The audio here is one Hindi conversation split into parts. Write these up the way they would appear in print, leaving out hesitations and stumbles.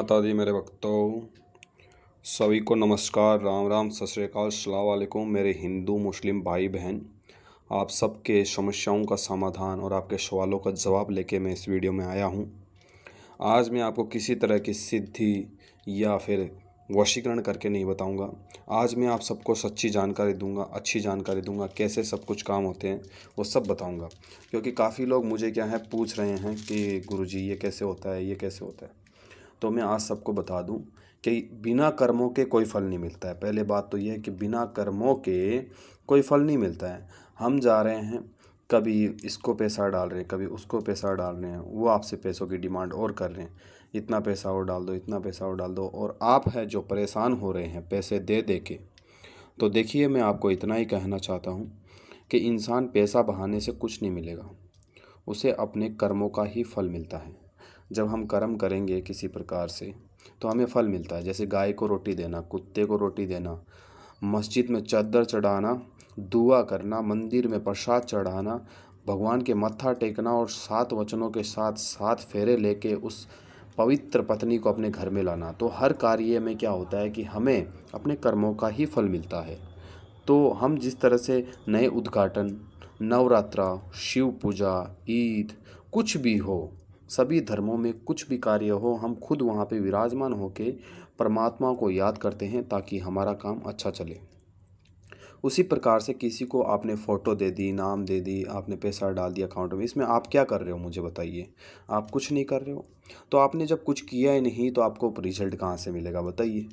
माता दी मेरे भक्तों, सभी को नमस्कार, राम राम, सत श्री अकाल, अस्सलाम वालेकुम। मेरे हिंदू मुस्लिम भाई बहन, आप सबके समस्याओं का समाधान और आपके सवालों का जवाब लेके मैं इस वीडियो में आया हूँ। आज मैं आपको किसी तरह की सिद्धि या फिर वशीकरण करके नहीं बताऊंगा। आज मैं आप सबको सच्ची जानकारी दूंगा, अच्छी जानकारी दूंगा, कैसे सब कुछ काम होते हैं वो सब बताऊंगा। क्योंकि काफ़ी लोग मुझे क्या है पूछ रहे हैं कि गुरुजी ये कैसे होता है, ये कैसे होता है। तो मैं आज सबको बता दूं कि बिना कर्मों के कोई फल नहीं मिलता है। पहले बात तो यह है कि बिना कर्मों के कोई फल नहीं मिलता है। हम जा रहे हैं, कभी इसको पैसा डाल रहे हैं, कभी उसको पैसा डाल रहे हैं, वो आपसे पैसों की डिमांड और कर रहे हैं, इतना पैसा और डाल दो, इतना पैसा और डाल दो, और आप हैं जो परेशान हो रहे हैं पैसे दे दे के। तो देखिए, मैं आपको इतना ही कहना चाहता हूँ कि इंसान पैसा बहाने से कुछ नहीं मिलेगा, उसे अपने कर्मों का ही फल मिलता है। जब हम कर्म करेंगे किसी प्रकार से तो हमें फल मिलता है। जैसे गाय को रोटी देना, कुत्ते को रोटी देना, मस्जिद में चादर चढ़ाना, दुआ करना, मंदिर में प्रसाद चढ़ाना, भगवान के मत्था टेकना और 7 वचनों के साथ 7 फेरे लेके उस पवित्र पत्नी को अपने घर में लाना। तो हर कार्य में क्या होता है कि हमें अपने कर्मों का ही फल मिलता है। तो हम जिस तरह से नए उद्घाटन, नवरात्रा, शिव पूजा, ईद, कुछ भी हो, सभी धर्मों में कुछ भी कार्य हो, हम खुद वहाँ पे विराजमान होके परमात्मा को याद करते हैं ताकि हमारा काम अच्छा चले। उसी प्रकार से किसी को आपने फ़ोटो दे दी, नाम दे दी, आपने पैसा डाल दिया अकाउंट में, इसमें आप क्या कर रहे हो मुझे बताइए? आप कुछ नहीं कर रहे हो। तो आपने जब कुछ किया ही नहीं तो आपको रिज़ल्ट कहाँ से मिलेगा बताइए?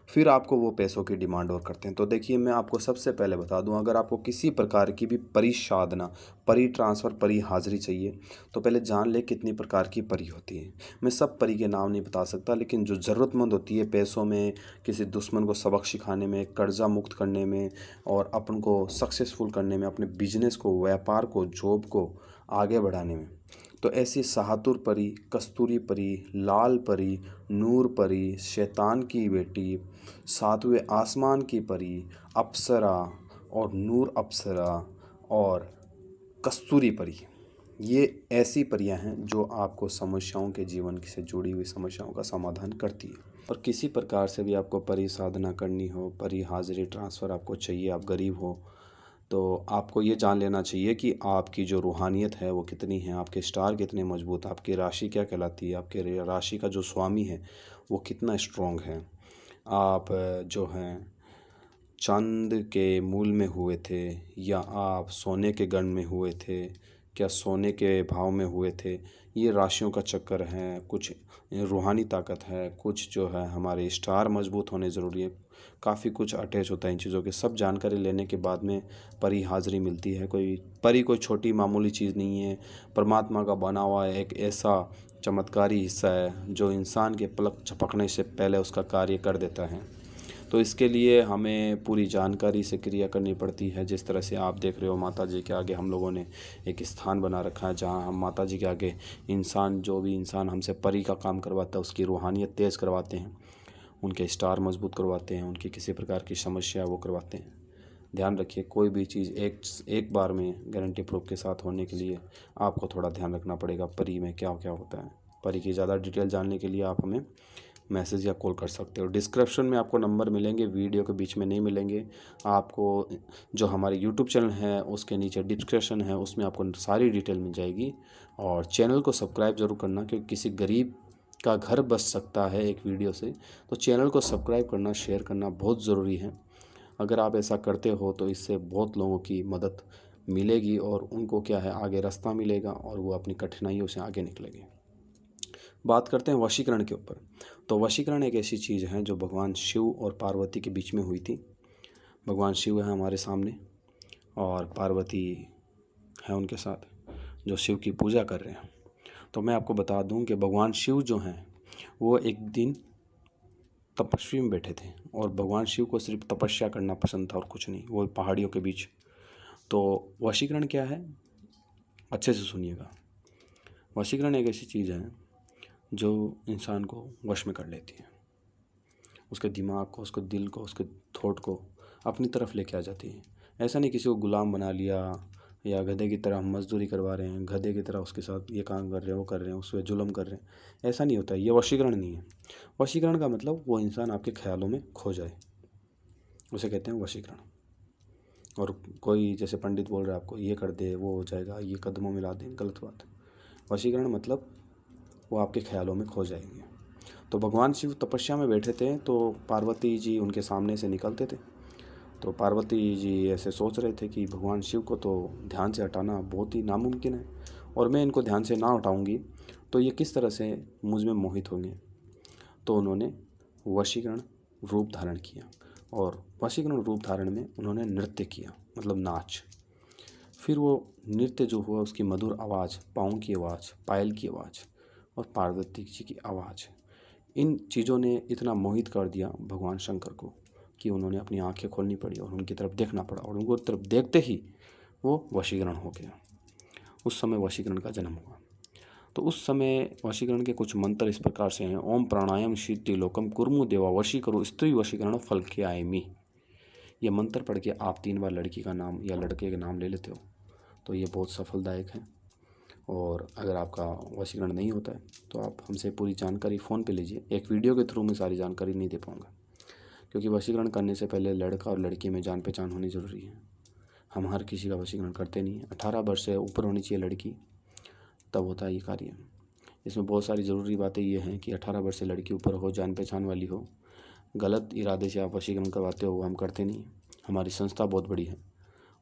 फिर आपको वो पैसों की डिमांड और करते हैं। तो देखिए, मैं आपको सबसे पहले बता दूं, अगर आपको किसी प्रकार की भी परी साधना, परी ट्रांसफ़र, परी हाज़िरी चाहिए तो पहले जान ले कितनी प्रकार की परी होती है। मैं सब परी के नाम नहीं बता सकता, लेकिन जो ज़रूरतमंद होती है पैसों में, किसी दुश्मन को सबक सिखाने में, कर्जा मुक्त करने में और अपन को सक्सेसफुल करने में, अपने बिजनेस को, व्यापार को, जॉब को आगे बढ़ाने में, तो ऐसी शाहतुर परी, कस्तूरी परी, लाल परी, नूर परी, शैतान की बेटी, सातवें आसमान की परी, अप्सरा और नूर अप्सरा और कस्तूरी परी, ये ऐसी परियां हैं जो आपको समस्याओं के जीवन से जुड़ी हुई समस्याओं का समाधान करती है। और किसी प्रकार से भी आपको परी साधना करनी हो, परी हाजिरी ट्रांसफ़र आपको चाहिए, आप गरीब हो, तो आपको ये जान लेना चाहिए कि आपकी जो रूहानियत है वो कितनी है, आपके स्टार कितने मजबूत, आपकी राशि क्या कहलाती है, आपके राशि का जो स्वामी है वो कितना स्ट्रॉन्ग है। आप जो हैं चांद के मूल में हुए थे या आप सोने के गण में हुए थे, क्या सोने के भाव में हुए थे, ये राशियों का चक्कर है। कुछ रूहानी ताकत है, कुछ जो है हमारे स्टार मजबूत होने ज़रूरी है, काफ़ी कुछ अटैच होता है इन चीज़ों के। सब जानकारी लेने के बाद में परी हाज़िरी मिलती है। कोई परी कोई छोटी मामूली चीज़ नहीं है, परमात्मा का बना हुआ एक ऐसा चमत्कारी हिस्सा है जो इंसान के पलक झपकने से पहले उसका कार्य कर देता है। तो इसके लिए हमें पूरी जानकारी से क्रिया करनी पड़ती है। जिस तरह से आप देख रहे हो, माता जी के आगे हम लोगों ने एक स्थान बना रखा है जहां हम माता जी के आगे इंसान, जो भी इंसान हमसे परी का काम करवाता है उसकी रूहानियत तेज़ करवाते हैं, उनके स्टार मजबूत करवाते हैं, उनकी किसी प्रकार की समस्या वो करवाते हैं। ध्यान रखिए, कोई भी चीज़ एक बार में गारंटी प्रूफ के साथ होने के लिए आपको थोड़ा ध्यान रखना पड़ेगा परी में क्या क्या होता है। परी की ज़्यादा डिटेल जानने के लिए आप हमें मैसेज या कॉल कर सकते हो। डिस्क्रिप्शन में आपको नंबर मिलेंगे, वीडियो के बीच में नहीं मिलेंगे। आपको जो हमारे यूट्यूब चैनल है उसके नीचे डिस्क्रिप्शन है, उसमें आपको सारी डिटेल मिल जाएगी। और चैनल को सब्सक्राइब ज़रूर करना, क्योंकि किसी गरीब का घर बच सकता है एक वीडियो से। तो चैनल को सब्सक्राइब करना, शेयर करना बहुत ज़रूरी है। अगर आप ऐसा करते हो तो इससे बहुत लोगों की मदद मिलेगी और उनको क्या है आगे रास्ता मिलेगा और वो अपनी कठिनाइयों से आगे निकलेंगे। बात करते हैं वशीकरण के ऊपर। तो वशीकरण एक ऐसी चीज़ है जो भगवान शिव और पार्वती के बीच में हुई थी। भगवान शिव है हमारे सामने और पार्वती है उनके साथ, जो शिव की पूजा कर रहे हैं। तो मैं आपको बता दूं कि भगवान शिव जो हैं वो एक दिन तपस्वी में बैठे थे और भगवान शिव को सिर्फ तपस्या करना पसंद था और कुछ नहीं, वो पहाड़ियों के बीच। तो वशीकरण क्या है, अच्छे से सुनिएगा। वशीकरण एक ऐसी चीज़ है जो इंसान को वश में कर लेती है, उसके दिमाग को, उसके दिल को, उसके थॉट को अपनी तरफ लेके आ जाती है। ऐसा नहीं किसी को गुलाम बना लिया या गधे की तरह हम मजदूरी करवा रहे हैं, गधे की तरह उसके साथ ये काम कर रहे हैं, वो कर रहे हैं, उस पर जुल्म कर रहे हैं, ऐसा नहीं होता है। ये वशीकरण नहीं है। वशीकरण का मतलब वो इंसान आपके ख्यालों में खो जाए, उसे कहते हैं वशीकरण। और कोई जैसे पंडित बोल रहा है आपको ये कर दे, वो हो जाएगा, ये कदमों में ला दे, गलत बात है। वशीकरण मतलब वो आपके ख्यालों में खो जाएंगे। तो भगवान शिव तपस्या में बैठे थे, तो पार्वती जी उनके सामने से निकलते थे। तो पार्वती जी ऐसे सोच रहे थे कि भगवान शिव को तो ध्यान से हटाना बहुत ही नामुमकिन है, और मैं इनको ध्यान से ना हटाऊंगी तो ये किस तरह से मुझ में मोहित होंगे। तो उन्होंने वशीकरण रूप धारण किया, और वशीकरण रूप धारण में उन्होंने नृत्य किया, मतलब नाच। फिर वो नृत्य जो हुआ, उसकी मधुर आवाज़, पाँव की आवाज़, पायल की आवाज़ और पार्वती जी की आवाज़, इन चीज़ों ने इतना मोहित कर दिया भगवान शंकर को कि उन्होंने अपनी आंखें खोलनी पड़ी और उनकी तरफ देखना पड़ा, और उनको तरफ देखते ही वो वशीकरण हो गया। उस समय वशीकरण का जन्म हुआ। तो उस समय वशीकरण के कुछ मंत्र इस प्रकार से हैं। ओम प्राणायाम शीति लोकम कुर्मु देवा वशी करो स्त्री वशीकरण फल के आयमी। ये मंत्र पढ़ के आप 3 बार लड़की का नाम या लड़के का नाम ले लेते हो तो ये बहुत सफलदायक है। और अगर आपका वशीकरण नहीं होता है तो आप हमसे पूरी जानकारी फ़ोन पे लीजिए। एक वीडियो के थ्रू मैं सारी जानकारी नहीं दे पाऊँगा, क्योंकि वशीकरण करने से पहले लड़का और लड़की में जान पहचान होनी ज़रूरी है। हम हर किसी का वशीकरण करते नहीं हैं। 18 वर्ष से ऊपर होनी चाहिए लड़की, तब होता है ये कार्य। इसमें बहुत सारी ज़रूरी बातें ये हैं कि 18 वर्ष से लड़की ऊपर हो, जान पहचान वाली हो। गलत इरादे से आप वशीकरण करवाते हो वो हम करते नहीं। हमारी संस्था बहुत बड़ी है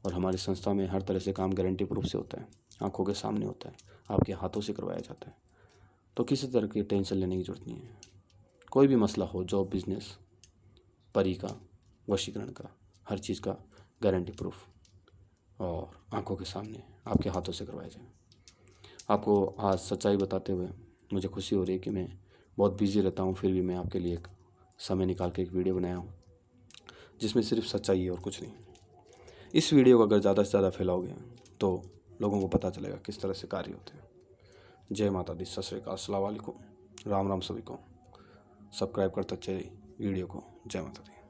और हमारी संस्था में हर तरह से काम गारंटी प्रूफ से होता है, आंखों के सामने होता है, आपके हाथों से करवाया जाता है। तो किसी तरह की टेंशन लेने की ज़रूरत नहीं है। कोई भी मसला हो, जॉब, बिजनेस, परी का, वशीकरण का, हर चीज़ का गारंटी प्रूफ और आंखों के सामने आपके हाथों से करवाया जाए। आपको आज सच्चाई बताते हुए मुझे खुशी हो रही है कि मैं बहुत बिजी रहता हूँ, फिर भी मैं आपके लिए एक समय निकाल के एक वीडियो बनाया हूँ जिसमें सिर्फ सच्चाई है और कुछ नहीं। इस वीडियो को अगर ज़्यादा से ज़्यादा फैलाओगे तो लोगों को पता चलेगा किस तरह से कार्य होते हैं। जय माता दी, सत श्री अकाल, अस्सलाम वालेकुम, राम राम सभी को। सब्सक्राइब करते चलिए वीडियो को। जय माता दी।